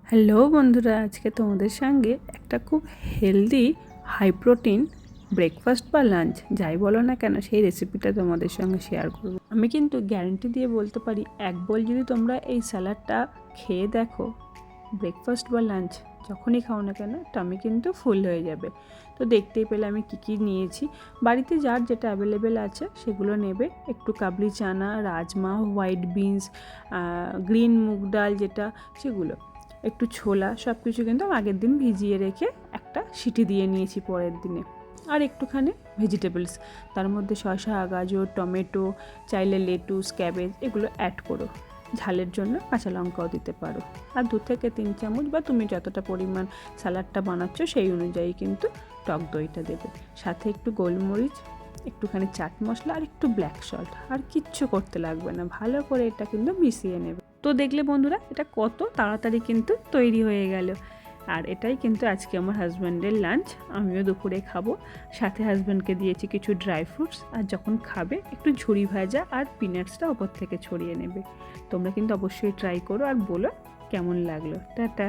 Hello বন্ধুরা, আজকে তোমাদের সঙ্গে একটা খুব হেলদি হাই প্রোটিন ব্রেকফাস্ট বা লাঞ্চ যাই বলো না কেন সেই রেসিপিটা তোমাদের সঙ্গে শেয়ার করব। আমি কিন্তু গ্যারান্টি দিয়ে বলতে পারি, এক বোল যদি তোমরা এই স্যালাডটা খেয়ে দেখো, ব্রেকফাস্ট বা লাঞ্চ যখনই খাও না কেন টামি কিন্তু ফুল হয়ে যাবে। তো দেখতেই পেলে আমি কী নিয়েছি। বাড়িতে যার যেটা অ্যাভেলেবেল আছে সেগুলো নেবে। একটু কাবলি চানা, রাজমা, হোয়াইট বিনস, গ্রিন মুগ ডাল যেটা, সেগুলো একটু ছোলা, সব কিছু কিন্তু আগের দিন ভিজিয়ে রেখে একটা সিটি দিয়ে নিয়েছি পরের দিনে। আর একটুখানি ভেজিটেবলস, তার মধ্যে শসা, গাজর, টমেটো, চাইলে লেটুস, ক্যাবেজ এগুলো অ্যাড করো। ঝালের জন্য কাঁচা লঙ্কাও দিতে পারো। আর 2 থেকে 3 চামচ বা তুমি যতটা পরিমাণ স্যালাডটা বানাচ্ছ সেই অনুযায়ী কিন্তু টক দইটা দেবে। সাথে একটু গোলমরিচ, একটুখানি চাট মশলা আর একটু ব্ল্যাক সল্ট, আর কিচ্ছু করতে লাগবে না। ভালো করে এটা কিন্তু মিশিয়ে নেবে। তো দেখলে বন্ধুরা, এটা কত তাড়াতাড়ি কিন্তু তৈরি হয়ে গেল। আর এটাই কিন্তু আজকে আমার হাজব্যান্ডের লাঞ্চ। আমিও দুপুরে খাবো। সাথে হাজব্যান্ডকে দিয়েছি কিছু ড্রাই ফ্রুটস, আর যখন খাবে একটু ঝুরি ভাজা আর পিনাটসটা ওপর থেকে ছড়িয়ে নেবে। তোমরা কিন্তু অবশ্যই ট্রাই করো আর বলো কেমন লাগলো। টাটা।